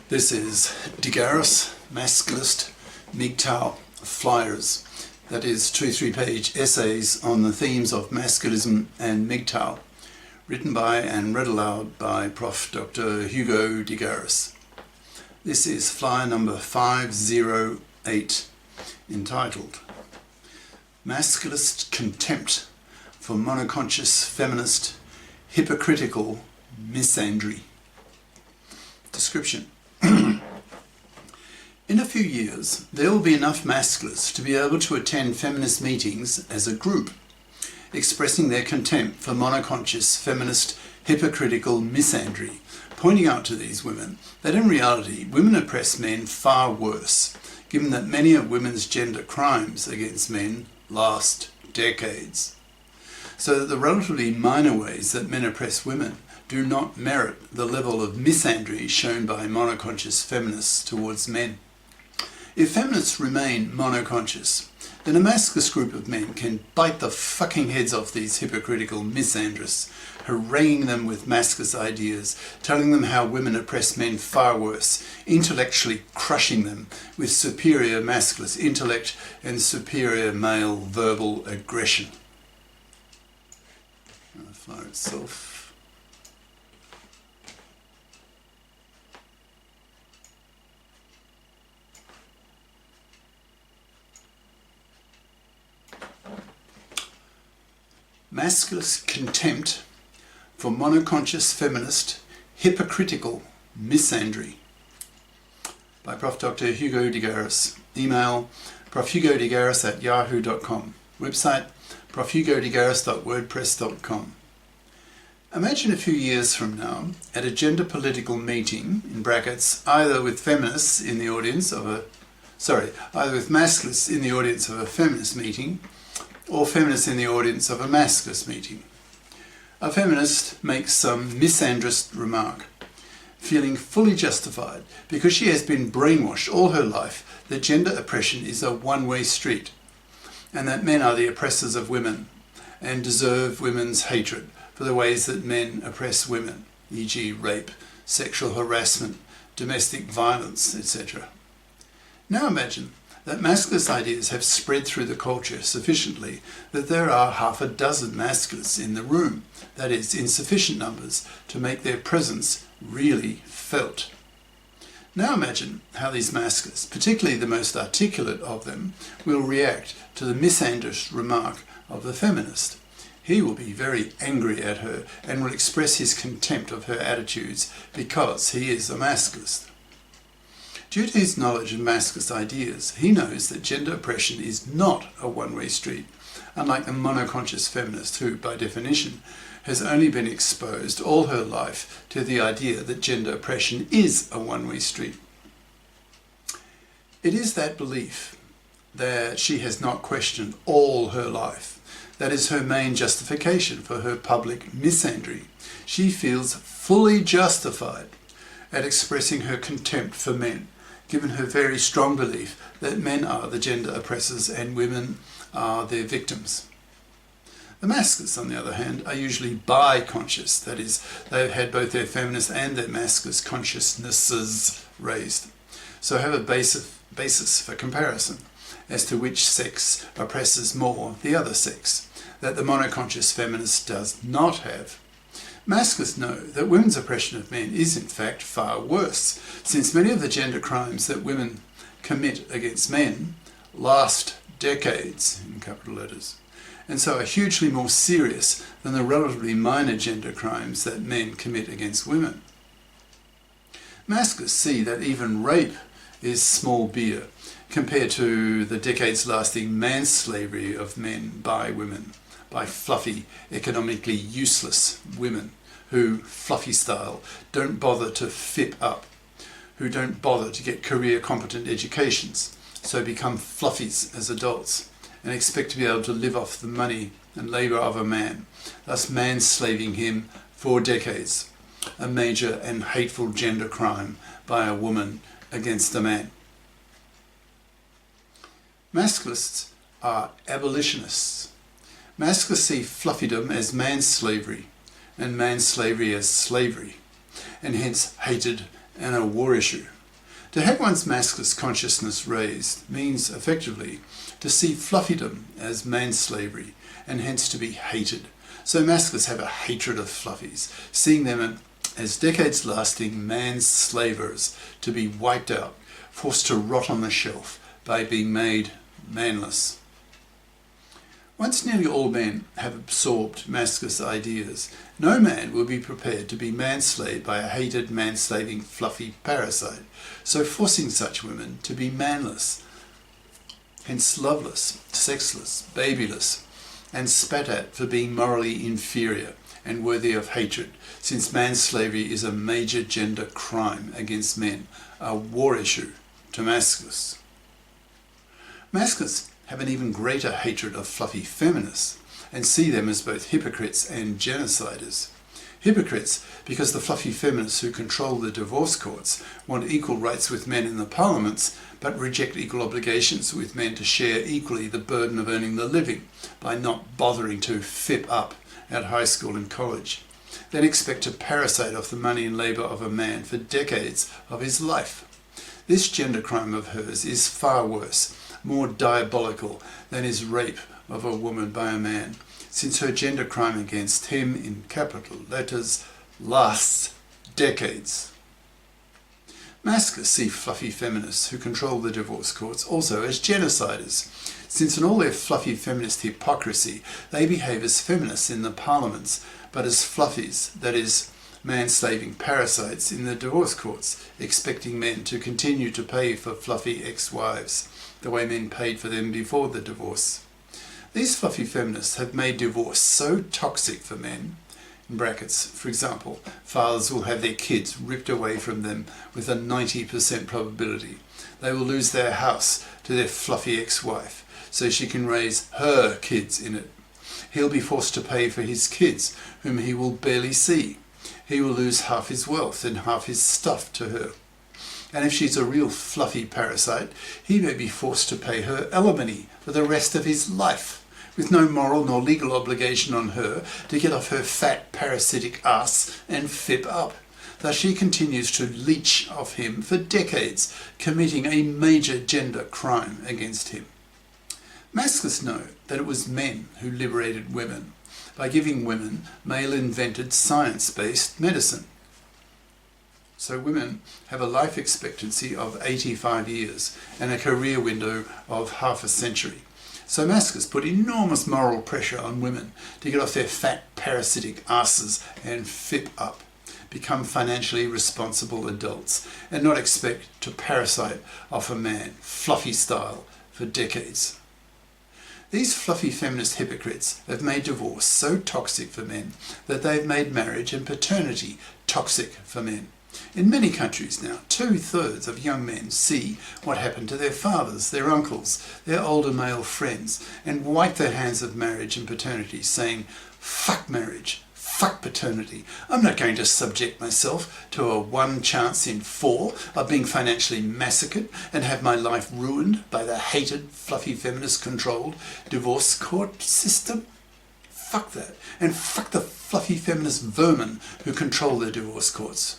This is Garis, Masculist, MGTOW flyers. That is 2-3 page essays on the themes of masculism and MGTOW, written by and read aloud by Prof. Dr. Hugo de Garis. This is flyer number 508, entitled Masculist Contempt for Monoconscious Feminist Hypocritical Misandry. Description. In a few years, there will be enough masculists to be able to attend feminist meetings as a group, expressing their contempt for monoconscious feminist hypocritical misandry, pointing out to these women that in reality women oppress men far worse, given that many of women's gender crimes against men last decades. So that the relatively minor ways that men oppress women do not merit the level of misandry shown by monoconscious feminists towards men. If feminists remain monoconscious, then a masculist group of men can bite the fucking heads off these hypocritical misandrists, haranguing them with masculist ideas, telling them how women oppress men far worse, intellectually crushing them with superior masculist intellect and superior male verbal aggression. The flyer itself. Masculist Contempt for Monoconscious Feminist Hypocritical Misandry by Prof. Dr. Hugo de Garis. Email profhugodegaris@yahoo.com. Website profhugodegaris.wordpress.com. Imagine a few years from now at a gender political meeting, in brackets, either with feminists in the audience of either with masculists in the audience of a feminist meeting, or feminists in the audience of a masculist meeting. A feminist makes some misandrist remark, feeling fully justified because she has been brainwashed all her life that gender oppression is a one-way street, and that men are the oppressors of women and deserve women's hatred for the ways that men oppress women, e.g. rape, sexual harassment, domestic violence, etc. Now imagine that masculist ideas have spread through the culture sufficiently that there are half a dozen masculists in the room, that is, in sufficient numbers to make their presence really felt. Now imagine how these masculists, particularly the most articulate of them, will react to the misandrist remark of the feminist. He will be very angry at her and will express his contempt of her attitudes because he is a masculist. Due to his knowledge of masculist ideas, he knows that gender oppression is not a one-way street, unlike the monoconscious feminist who, by definition, has only been exposed all her life to the idea that gender oppression is a one-way street. It is that belief that she has not questioned all her life that is her main justification for her public misandry. She feels fully justified at expressing her contempt for men, given her very strong belief that men are the gender oppressors and women are their victims. The masculists, on the other hand, are usually bi-conscious, that is, they've had both their feminist and their masculist consciousnesses raised, so have a basis for comparison as to which sex oppresses more the other sex, that the monoconscious feminist does not have. Masculists know that women's oppression of men is in fact far worse, since many of the gender crimes that women commit against men last decades, in capital letters, and so are hugely more serious than the relatively minor gender crimes that men commit against women. Masculists see that even rape is small beer compared to the decades-lasting manslavery of men by women, by fluffy, economically useless women who, fluffy style, don't bother to FIP up, who don't bother to get career-competent educations, so become fluffies as adults and expect to be able to live off the money and labour of a man, thus manslaving him for decades, a major and hateful gender crime by a woman against a man. Masculists are abolitionists. Masculists see fluffydom as manslavery and manslavery as slavery, and hence hated and a war issue. To have one's masculinist consciousness raised means, effectively, to see fluffydom as manslavery and hence to be hated. So masculists have a hatred of fluffies, seeing them as decades-lasting manslavers to be wiped out, forced to rot on the shelf by being made manless. Once nearly all men have absorbed masculist ideas, no man will be prepared to be manslaved by a hated, manslaving, fluffy parasite, so forcing such women to be manless, hence loveless, sexless, babyless, and spat at for being morally inferior and worthy of hatred, since manslavery is a major gender crime against men, a war issue to masculists. Masculists have an even greater hatred of fluffy feminists and see them as both hypocrites and genociders. Hypocrites because the fluffy feminists who control the divorce courts want equal rights with men in the parliaments but reject equal obligations with men to share equally the burden of earning the living by not bothering to FIP up at high school and college, then expect to parasite off the money and labour of a man for decades of his life. This gender crime of hers is far worse, more diabolical than is rape of a woman by a man, since her gender crime against him, in capital letters, lasts decades. Masculists see fluffy feminists who control the divorce courts also as genociders, since in all their fluffy feminist hypocrisy they behave as feminists in the parliaments, but as fluffies, that is, manslaving parasites in the divorce courts, expecting men to continue to pay for fluffy ex-wives the way men paid for them before the divorce. These fluffy feminists have made divorce so toxic for men, in brackets, for example, fathers will have their kids ripped away from them with a 90% probability. They will lose their house to their fluffy ex-wife so she can raise her kids in it. He'll be forced to pay for his kids, whom he will barely see. He will lose half his wealth and half his stuff to her. And if she's a real fluffy parasite, he may be forced to pay her alimony for the rest of his life, with no moral nor legal obligation on her to get off her fat parasitic ass and FIP up. Thus she continues to leech off him for decades, committing a major gender crime against him. Masculists know that it was men who liberated women by giving women male-invented science-based medicine. So women have a life expectancy of 85 years and a career window of half a century. So masculists put enormous moral pressure on women to get off their fat parasitic asses and FIP up, become financially responsible adults, and not expect to parasite off a man, fluffy style, for decades. These fluffy feminist hypocrites have made divorce so toxic for men that they've made marriage and paternity toxic for men. In many countries now, 2/3 of young men see what happened to their fathers, their uncles, their older male friends, and wipe their hands of marriage and paternity, saying, "Fuck marriage, fuck paternity. I'm not going to subject myself to a 1 chance in 4 of being financially massacred and have my life ruined by the hated, fluffy, feminist-controlled divorce court system. Fuck that. And fuck the fluffy feminist vermin who control the divorce courts."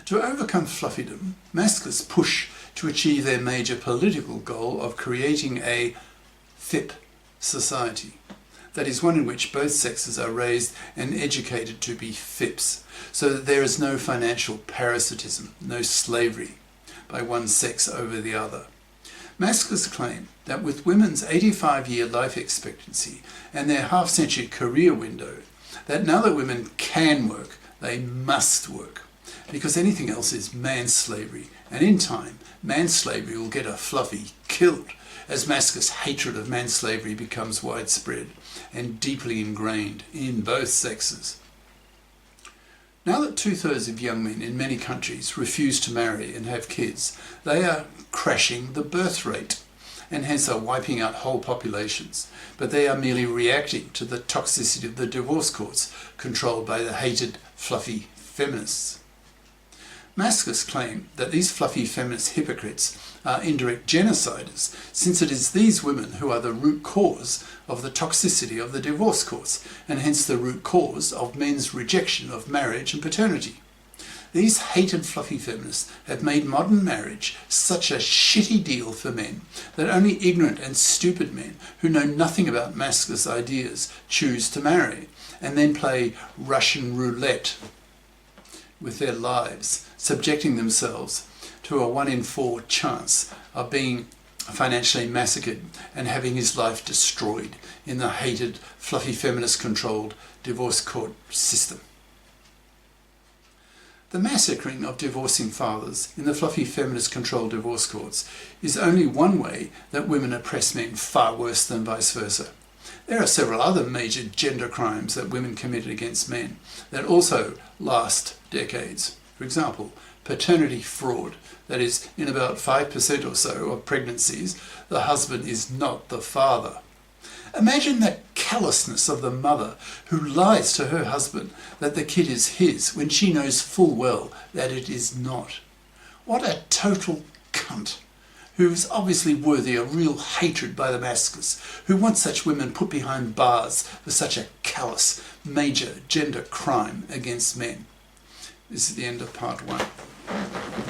To overcome fluffydom, masculists push to achieve their major political goal of creating a FIP society. That is, one in which both sexes are raised and educated to be FIPs, so that there is no financial parasitism, no slavery by one sex over the other. Masculists claim that with women's 85-year life expectancy and their half-century career window, that now that women can work, they must work, because anything else is manslavery, and in time, manslavery will get a fluffy killed, as masculists' hatred of manslavery becomes widespread and deeply ingrained in both sexes. Now that 2/3 of young men in many countries refuse to marry and have kids, they are crashing the birth rate and hence are wiping out whole populations, but they are merely reacting to the toxicity of the divorce courts controlled by the hated, fluffy feminists. Masculists claim that these fluffy feminist hypocrites are indirect genociders, since it is these women who are the root cause of the toxicity of the divorce courts, and hence the root cause of men's rejection of marriage and paternity. These hated fluffy feminists have made modern marriage such a shitty deal for men that only ignorant and stupid men who know nothing about masculist ideas choose to marry, and then play Russian roulette with their lives, subjecting themselves to a 1 in 4 chance of being financially massacred and having his life destroyed in the hated, fluffy feminist-controlled divorce court system. The massacring of divorcing fathers in the fluffy feminist-controlled divorce courts is only one way that women oppress men far worse than vice versa. There are several other major gender crimes that women committed against men that also last decades. For example, paternity fraud, that is, in about 5% or so of pregnancies, the husband is not the father. Imagine the callousness of the mother who lies to her husband that the kid is his when she knows full well that it is not. What a total cunt, who is obviously worthy of real hatred by the masculists, who want such women put behind bars for such a callous, major gender crime against men. This is the end of part 1.